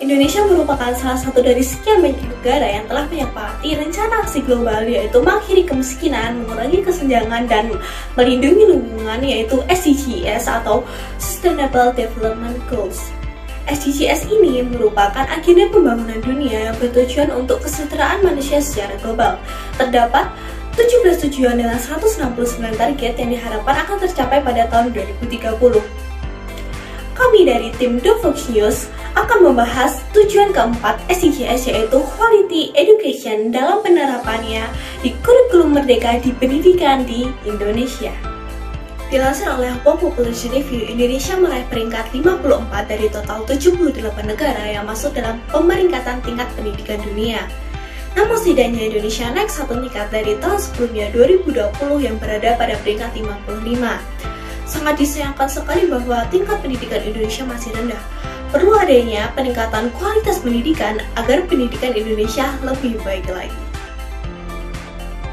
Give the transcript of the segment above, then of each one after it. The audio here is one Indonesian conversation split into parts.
Indonesia merupakan salah satu dari sekian banyak negara yang telah menyepakati rencana aksi global, yaitu mengakhiri kemiskinan, mengurangi kesenjangan, dan melindungi lingkungan, yaitu SDGs atau Sustainable Development Goals. SDGs ini merupakan agenda pembangunan dunia yang bertujuan untuk kesejahteraan manusia secara global. Terdapat 17 tujuan dengan 169 target yang diharapkan akan tercapai pada tahun 2030. Kami dari tim The Fox News akan membahas tujuan keempat SDGs, yaitu Quality Education dalam penerapannya di kurikulum merdeka di pendidikan di Indonesia. Dilansir oleh World Population Review, Indonesia meraih peringkat 54 dari total 78 negara yang masuk dalam pemeringkatan tingkat pendidikan dunia. Namun setidaknya Indonesia naik satu tingkat dari tahun sebelumnya 2020 yang berada pada peringkat 55. Sangat disayangkan sekali bahwa tingkat pendidikan Indonesia masih rendah. Perlu adanya peningkatan kualitas pendidikan agar pendidikan Indonesia lebih baik lagi.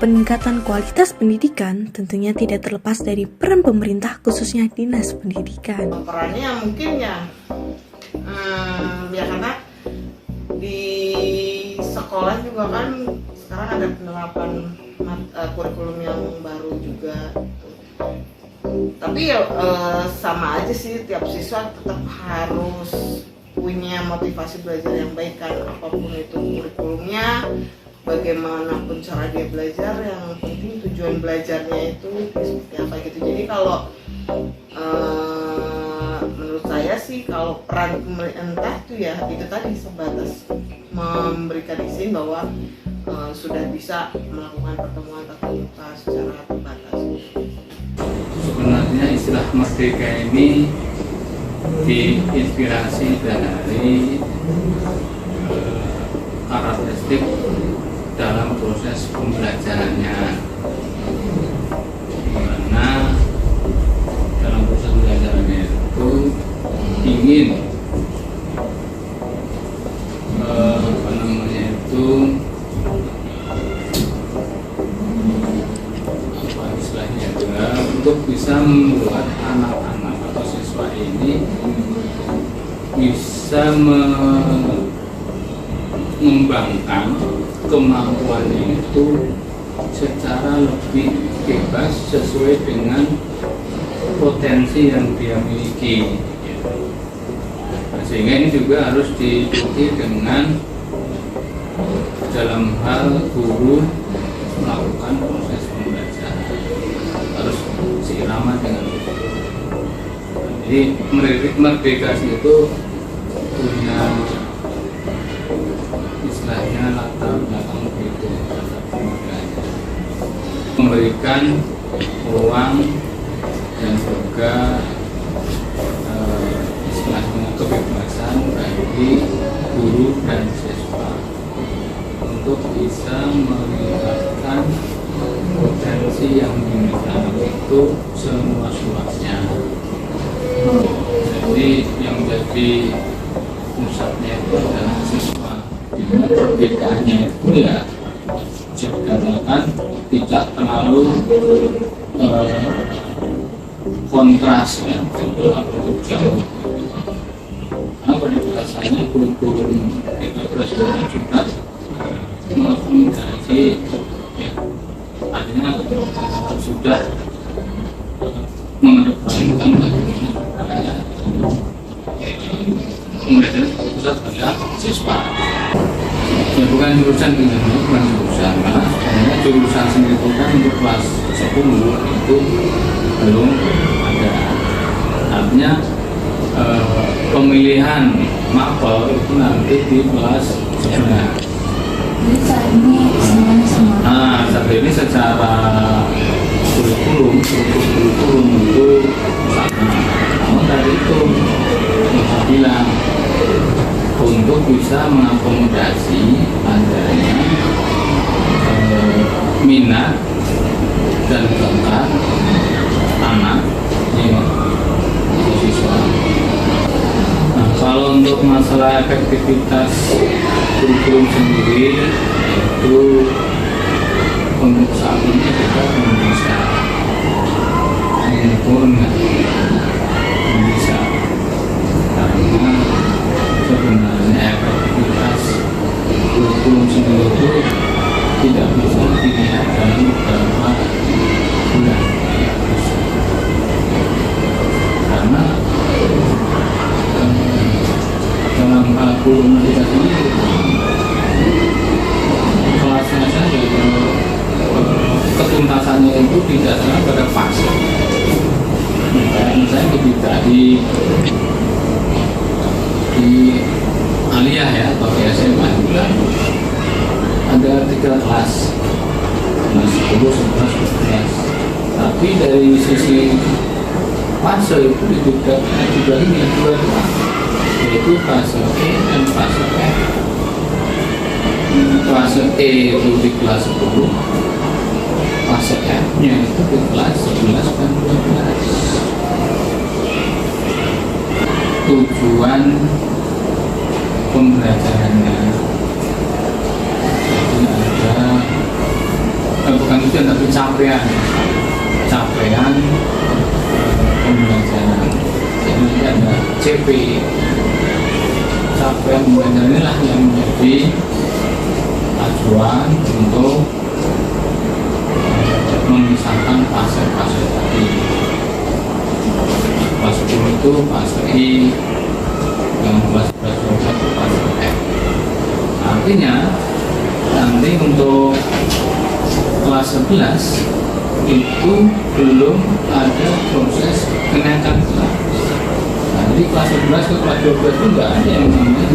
Peningkatan kualitas pendidikan tentunya tidak terlepas dari peran pemerintah, khususnya Dinas Pendidikan. Perannya mungkin ya karena di sekolah juga kan sekarang ada penerapan kurikulum yang baru juga. Tapi ya sama aja sih, tiap siswa tetap harus punya motivasi belajar yang baik kan, apapun itu kurikulumnya, bagaimanapun cara dia belajar, yang penting tujuan belajarnya itu seperti apa gitu. Jadi kalau menurut saya sih, kalau peran pemerintah itu ya itu tadi sebatas memberikan izin bahwa sudah bisa melakukan pertemuan tatap muka secara terbatas. Sebenarnya istilah merdeka ini diinspirasi dari karakteristik dalam proses pembelajarannya, dimana dalam proses pembelajarannya itu ingin untuk bisa membuat anak-anak atau siswa ini bisa mengembangkan kemampuannya itu secara lebih bebas sesuai dengan potensi yang dia miliki. Sehingga ini juga harus diikuti dengan dalam hal guru melakukan proses pembelajaran harus seirama dengan itu. Jadi merdeka itu punya istilahnya latar belakang begitu, memberikan ruang dan juga istilahnya kebebasan bagi guru dan siswa untuk bisa meningkatkan potensi yang dimiliki itu seluas-luasnya. Jadi yang menjadi pusatnya itu adalah siswa. Perbedaannya itu ya dikatakan tidak terlalu kontras ya, atau jauh. Karena pada dasarnya kurikulum itu presiden juga mengakomodasi ya, artinya sudah mengedepankan bagaimana kemudian pusat pada siswa. Ya bukan jurusan pilihannya, bukan jurusan, karena sebenarnya jurusan sendiri itu kan untuk kelas 10 itu belum ada. Artinya pemilihan mapel itu nanti di kelas 11. Nah, saat ini secara kurikulum itu sama. Namun tadi itu bisa bilang untuk bisa mengakomodasi adanya minat dan bakat anak ya, siswa. Nah, kalau untuk masalah efektivitas kurikulum sendiri itu untuk saat ini kita belum bisa mengukur, bisa karena sebenarnya saya tidak di aliyah ya atau di SMA juga ada 3 kelas, kelas 10, 11, 12. Tapi dari sisi fase itu dibagi menjadi 2, yaitu fase E dan fase F. Fase E itu di kelas 10, fase F-nya itu di kelas 11 dan 12. Tujuan pembelajarannya jadi ada bukan tujuan tapi capaian pembelajaran. Jadi nanti ada CP, capaian pembelajaran inilah yang menjadi acuan untuk memisahkan fase-fase tadi. Fase 10 itu fase I, yang kelas 11 itu fase F. Artinya nanti untuk kelas 11 itu belum ada proses kenaikan kelas. Nah, jadi kelas 11 ke kelas 12 itu enggak ada yang namanya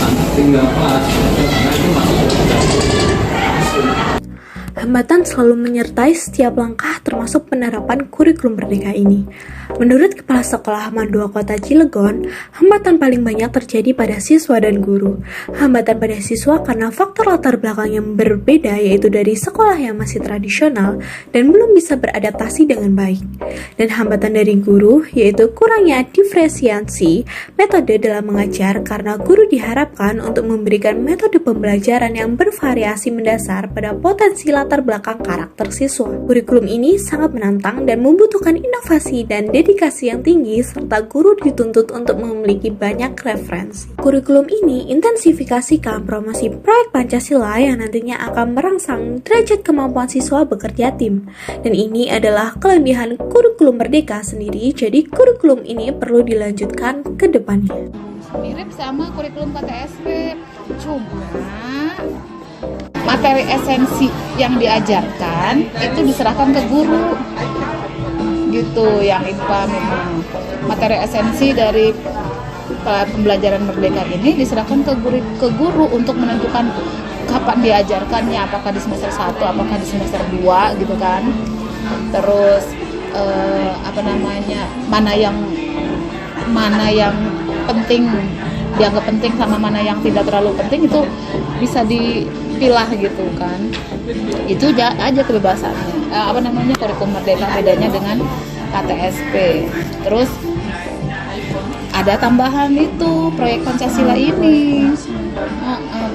anak tinggal kelas, karena itu masih ada. Hambatan selalu menyertai setiap langkah termasuk penerapan kurikulum merdeka ini. Menurut Kepala Sekolah Mandua Kota Cilegon, hambatan paling banyak terjadi pada siswa dan guru. Hambatan pada siswa karena faktor latar belakang yang berbeda, yaitu dari sekolah yang masih tradisional dan belum bisa beradaptasi dengan baik. Dan hambatan dari guru yaitu kurangnya diferensiasi metode dalam mengajar karena guru diharapkan untuk memberikan metode pembelajaran yang bervariasi mendasar pada potensi latar belakang karakter siswa. Kurikulum ini sangat menantang dan membutuhkan inovasi dan dedikasi yang tinggi serta guru dituntut untuk memiliki banyak referensi. Kurikulum ini intensifikasikan promosi proyek Pancasila yang nantinya akan merangsang derajat kemampuan siswa bekerja tim. Dan ini adalah kelebihan kurikulum merdeka sendiri, jadi kurikulum ini perlu dilanjutkan ke depannya. Mirip sama kurikulum KTSP, cuma materi esensi yang diajarkan itu diserahkan ke guru gitu. Yang IPA memang materi esensi dari pembelajaran merdeka ini diserahkan ke guru untuk menentukan kapan diajarkannya, apakah di semester 1, apakah di semester 2 gitu kan. Terus mana yang penting dianggap penting sama mana yang tidak terlalu penting itu bisa dipilah gitu kan. Itu aja kebebasannya. Kurikulum merdeka bedanya dengan KTSP. Terus ada tambahan itu proyek Pancasila ini.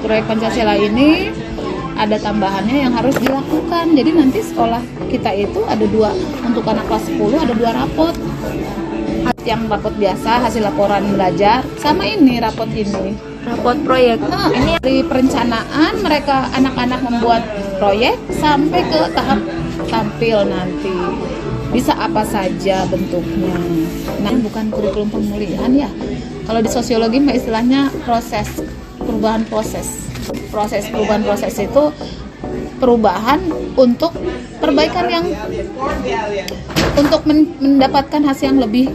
Proyek Pancasila ini ada tambahannya yang harus dilakukan. Jadi nanti sekolah kita itu ada 2, untuk anak kelas 10 ada 2 rapot. Yang rapot biasa hasil laporan belajar sama ini rapot proyek. Ini dari perencanaan mereka anak-anak membuat proyek sampai ke tahap tampil nanti bisa apa saja bentuknya. Nah, bukan kurikulum pemulihan ya. Kalau di sosiologi mah istilahnya perubahan proses itu perubahan untuk perbaikan yang untuk mendapatkan hasil yang lebih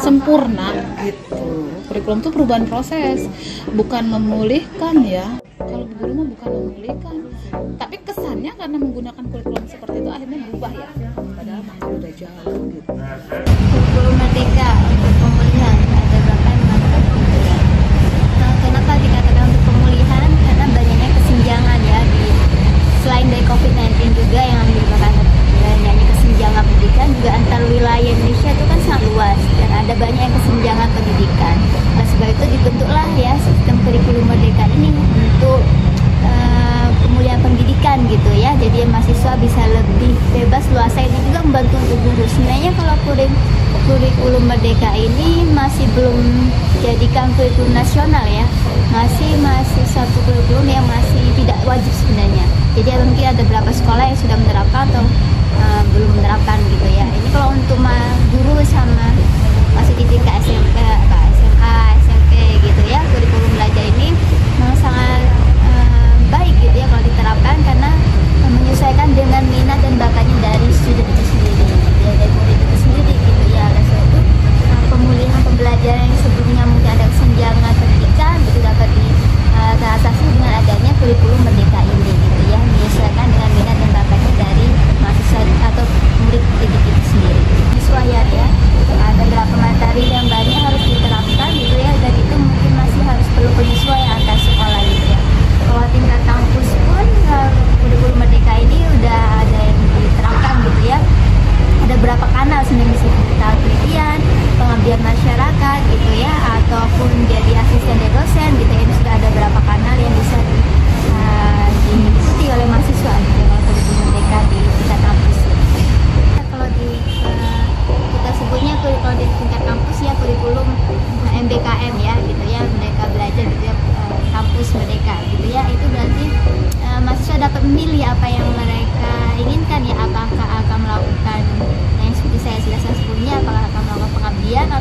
sempurna gitu. Kurikulum itu perubahan proses, bukan memulihkan ya. Kalau guru mah bukan memulihkan, tapi kesannya karena menggunakan kurikulum seperti itu akhirnya berubah ya. Padahal masih udah jauh gitu. Kurikulum merdeka untuk pemulihan ada berapa yang mengatakan pemulihan? Kenapa dikatakan untuk pemulihan? Karena banyaknya kesenjangan ya selain dari COVID-19 juga yang menyebabkan banyaknya kesenjangan pendidikan juga antar wilayah Indonesia itu kan sangat luas dan ada banyak yang kesenjangan pendidikan. Nah, sebab itu dibentuklah ya sistem kurikulum merdeka ini untuk pemulihan pendidikan gitu ya. Jadi mahasiswa bisa lebih bebas luasa, ini juga membantu untuk guru. Sebenarnya kalau kurikulum merdeka ini masih belum jadikan kurikulum nasional ya, masih satu kurikulum yang masih tidak wajib sebenarnya. Jadi mungkin ada beberapa sekolah yang sudah menerapkan atau belum menerapkan gitu ya. Ini kalau untuk guru sama masih di tingkat SMP, SMA, SMP gitu ya, kurikulum belajar ini memang sangat baik gitu ya kalau diterapkan karena menyesuaikan dengan minat dan bakatnya dari student itu sendiri, ya, dari murid itu sendiri gitu ya. Oleh sebab itu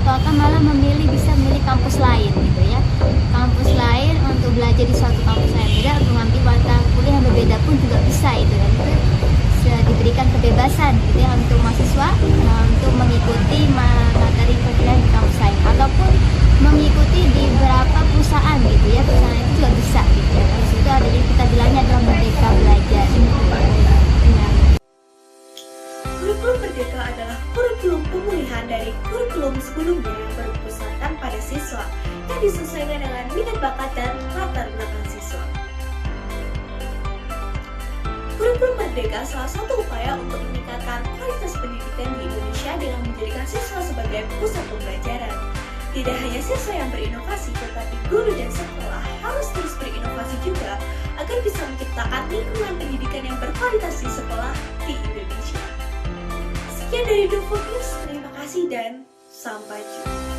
ataukah malah bisa memilih kampus lain gitu ya, kampus lain untuk belajar di suatu kampus yang beda, untuk mengambil mata kuliah yang berbeda pun juga bisa itu, dan itu diberikan kebebasan gitu ya untuk mahasiswa untuk mengikuti materi kuliah di kampus lain ataupun mengikuti di beberapa perusahaan gitu ya, perusahaan itu juga bisa gitu ya. Terus itu ada yang kita bilangnya adalah merdeka belajar. Kurikulum Merdeka adalah kurikulum pemulihan dari kurikulum sebelumnya yang berpusatkan pada siswa yang disesuaikan dengan minat bakat dan latar belakang siswa. Kurikulum Merdeka salah satu upaya untuk meningkatkan kualitas pendidikan di Indonesia dengan menjadikan siswa sebagai pusat pembelajaran. Tidak hanya siswa yang berinovasi, tetapi guru dan sekolah harus terus berinovasi juga agar bisa menciptakan lingkungan pendidikan yang berkualitas di sekolah di Indonesia. Sekian dari The Focus, terima kasih dan sampai jumpa.